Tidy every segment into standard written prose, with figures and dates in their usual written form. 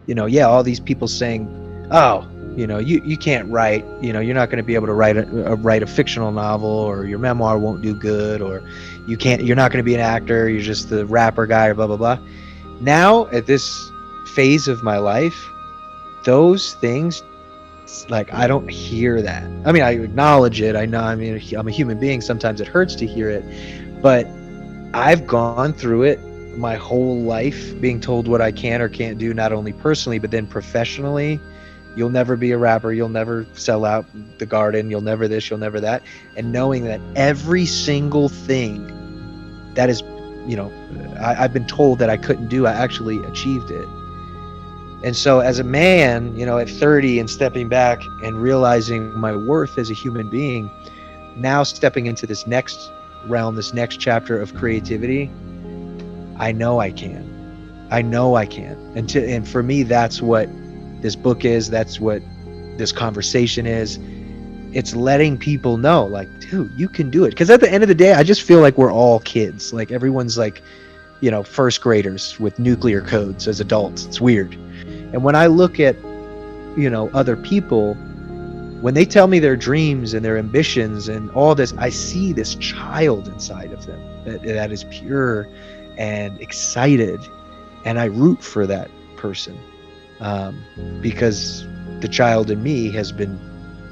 Yeah, all these people saying, oh, you can't write, you're not going to be able to write a fictional novel, or your memoir won't do good, or you're not going to be an actor, you're just the rapper guy, or blah, blah, blah. Now, at this phase of my life, those things, like, I don't hear that. I mean, I acknowledge it. I know, I mean, I'm a human being. Sometimes it hurts to hear it, but I've gone through it my whole life, being told what I can or can't do, not only personally, but then professionally. You'll never be a rapper. You'll never sell out the Garden. You'll never this, you'll never that. And knowing that every single thing that is, I've been told that I couldn't do, I actually achieved it. And so as a man, at 30 and stepping back and realizing my worth as a human being, now stepping into this next realm, this next chapter of creativity, I know I can. I know I can. And for me, that's what this book is. That's what this conversation is. It's letting people know, like, dude, you can do it. Because at the end of the day, I just feel like we're all kids. Like, everyone's like, first graders with nuclear codes as adults. It's weird. And when I look at, other people, when they tell me their dreams and their ambitions and all this, I see this child inside of them that is pure and excited. And I root for that person, because the child in me has been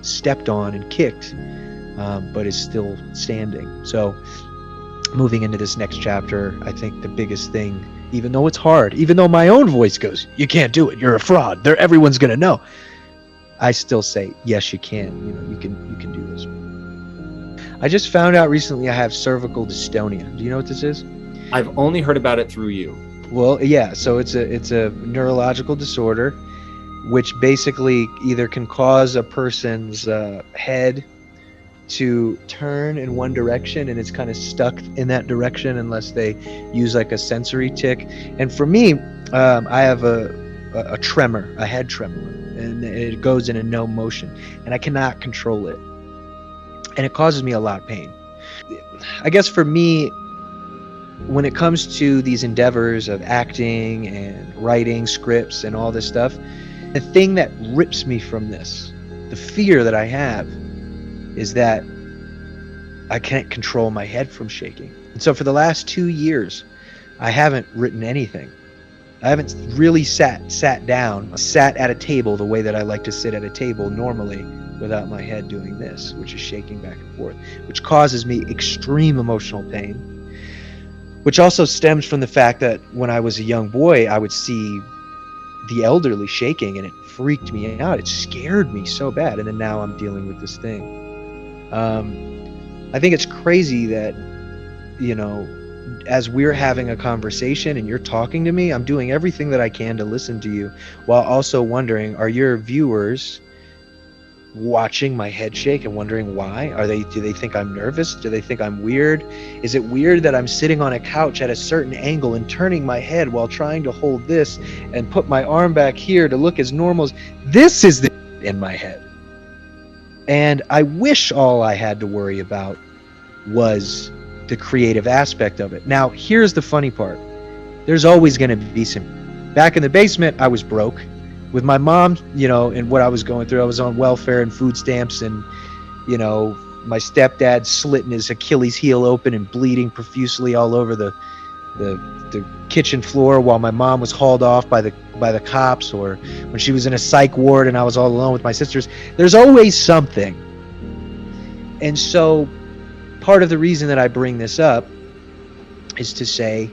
stepped on and kicked, but is still standing. So moving into this next chapter, I think the biggest thing, even though it's hard, even though my own voice goes, you can't do it, you're a fraud, everyone's gonna know, I still say, yes, you can. You can do this. I just found out recently I have cervical dystonia. Do you know what this is? I've only heard about it through you. Well, yeah. So it's a neurological disorder, which basically either can cause a person's head to turn in one direction, and it's kind of stuck in that direction unless they use like a sensory tick. And for me, I have a tremor, a head tremor, and it goes in a no motion, and I cannot control it, and it causes me a lot of pain. I guess for me, when it comes to these endeavors of acting and writing scripts and all this stuff, the thing that rips me from this, the fear that I have, is that I can't control my head from shaking. And so for the last 2 years, I haven't written anything. I haven't really sat down, sat at a table the way that I like to sit at a table normally, without my head doing this, which is shaking back and forth, which causes me extreme emotional pain, which also stems from the fact that when I was a young boy, I would see the elderly shaking, and it freaked me out. It scared me so bad. And then now I'm dealing with this thing. I think it's crazy that, as we're having a conversation and you're talking to me, I'm doing everything that I can to listen to you, while also wondering, are your viewers watching my head shake and wondering why? Do they think I'm nervous? Do they think I'm weird? Is it weird that I'm sitting on a couch at a certain angle and turning my head while trying to hold this and put my arm back here to look as normal as this is the in my head? And I wish all I had to worry about was the creative aspect of it. Now, here's the funny part. There's always going to be some. Back in the basement, I was broke. With my mom, and what I was going through, I was on welfare and food stamps, and, my stepdad slitting his Achilles heel open and bleeding profusely all over the kitchen floor, while my mom was hauled off by the cops, or when she was in a psych ward and I was all alone with my sisters. There's always something. And so part of the reason that I bring this up is to say,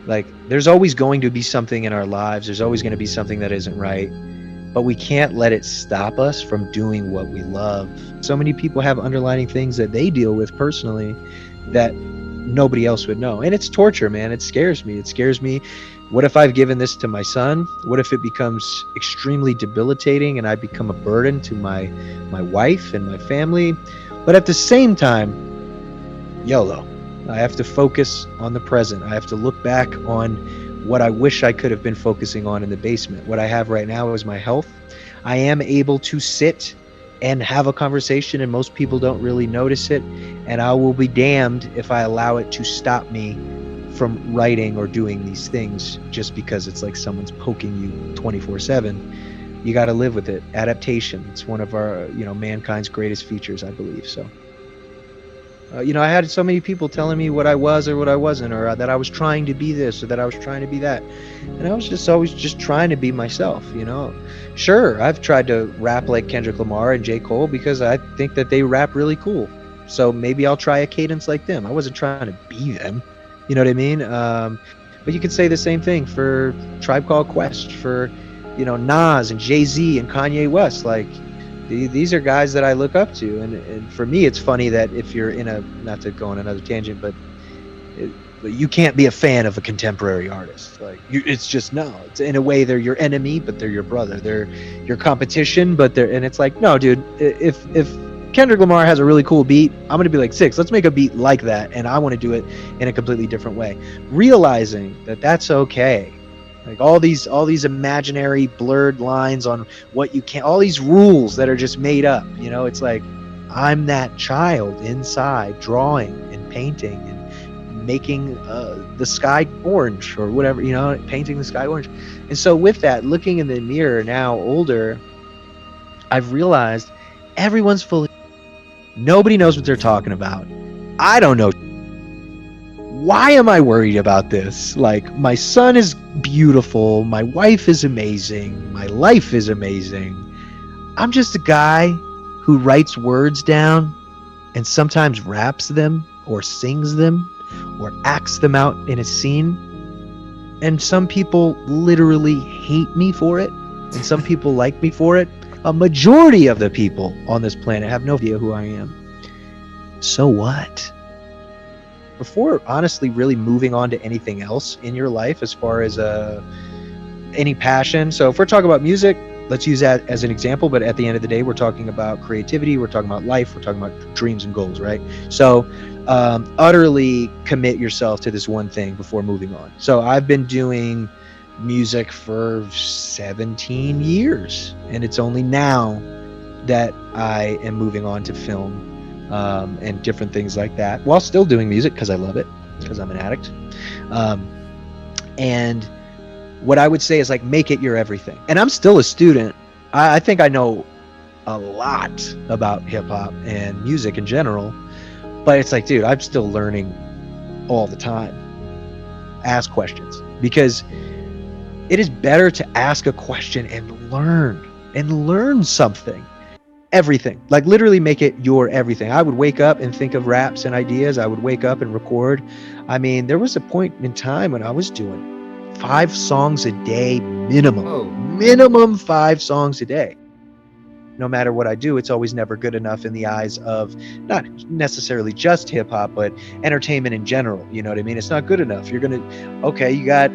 like, there's always going to be something in our lives. There's always going to be something that isn't right, but we can't let it stop us from doing what we love. So many people have underlying things that they deal with personally that nobody else would know. And it's torture, man. It scares me. It scares me. What if I've given this to my son? What if it becomes extremely debilitating and I become a burden to my wife and my family? But at the same time, YOLO. I have to focus on the present. I have to look back on what I wish I could have been focusing on in the basement. What I have right now is my health. I am able to sit and have a conversation, and most people don't really notice it. And I will be damned if I allow it to stop me from writing or doing these things just because it's like someone's poking you 24/7. You got to live with it. Adaptation. It's one of our, mankind's greatest features, I believe. So, I had so many people telling me what I was or what I wasn't, or that I was trying to be this or that I was trying to be that. And I was just always just trying to be myself. Sure, I've tried to rap like Kendrick Lamar and J. Cole because I think that they rap really cool. So maybe I'll try a cadence like them. I wasn't trying to be them. You know what I mean? But you could say the same thing for Tribe Called Quest, for, Nas and Jay-Z and Kanye West. Like, these are guys that I look up to. And for me, it's funny that if you're not to go on another tangent, but you can't be a fan of a contemporary artist. Like, it's just, no. It's, in a way, they're your enemy, but they're your brother. They're your competition, and it's like, no, dude. If Kendrick Lamar has a really cool beat, I'm gonna be like, Six, let's make a beat like that, and I want to do it in a completely different way. Realizing that that's okay. Like all these imaginary blurred lines on what you can't, all these rules that are just made up. It's like, I'm that child inside drawing and painting and making the sky orange or whatever, painting the sky orange. And so with that, looking in the mirror now, older, I've realized everyone's full of nobody knows what they're talking about. I don't know. Why am I worried about this? Like, my son is beautiful. My wife is amazing. My life is amazing. I'm just a guy who writes words down and sometimes raps them or sings them or acts them out in a scene. And some people literally hate me for it. And some people like me for it. A majority of the people on this planet have no idea who I am. So what? Before honestly really moving on to anything else in your life as far as any passion. So if we're talking about music, let's use that as an example. But at the end of the day, we're talking about creativity. We're talking about life. We're talking about dreams and goals, right? So utterly commit yourself to this one thing before moving on. So I've been doing music for 17 years, and it's only now that I am moving on to film and different things like that, while still doing music because I love it, because I'm an addict. And what I would say is, like, make it your everything. And I'm still a student. I think I know a lot about hip hop and music in general, but it's like, dude, I'm still learning all the time. Ask questions, because it is better to ask a question and learn something. Everything. Like, literally make it your everything. I would wake up and think of raps and ideas. I would wake up and record. I mean, there was a point in time when I was doing 5 songs a day minimum. Oh. Minimum 5 songs a day. No matter what I do, it's always never good enough in the eyes of not necessarily just hip hop, but entertainment in general. You know what I mean? It's not good enough. You're going to, okay, you got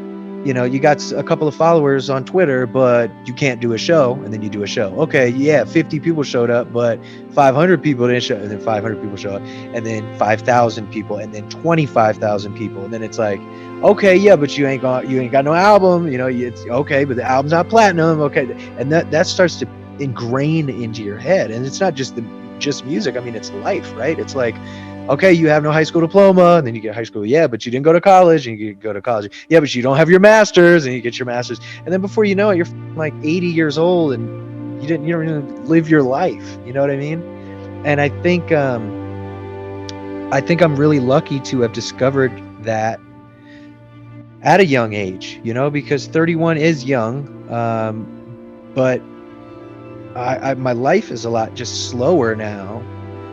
a couple of followers on Twitter, but you can't do a show, and then you do a show. Okay, yeah, 50 people showed up, but 500 people didn't show, and then 500 people show up, and then 5,000 people, and then 25,000 people, and then it's like, okay, yeah, but you ain't got no album, it's okay, but the album's not platinum, okay, and that starts to ingrain into your head, and it's not just music. I mean, it's life, right? It's like, okay, you have no high school diploma, and then you get high school. Yeah, but you didn't go to college, and you go to college. Yeah, but you don't have your master's, and you get your master's. And then before you know it, you're like 80 years old, and you don't even live your life. You know what I mean? And I think I'm really lucky to have discovered that at a young age. Because 31 is young, but my life is a lot just slower now,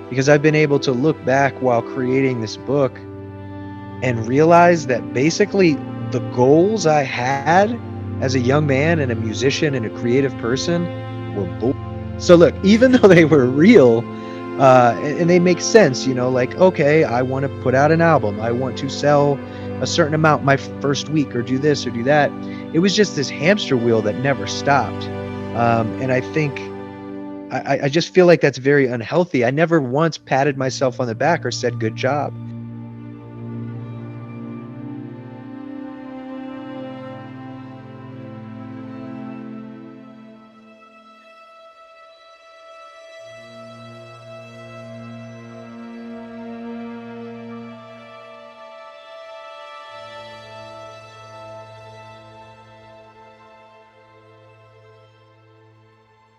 because I've been able to look back while creating this book and realize that basically the goals I had as a young man and a musician and a creative person were bull. So look, even though they were real, and they make sense, like, okay, I want to put out an album. I want to sell a certain amount my first week, or do this or do that. It was just this hamster wheel that never stopped. And I think I just feel like that's very unhealthy. I never once patted myself on the back or said, good job.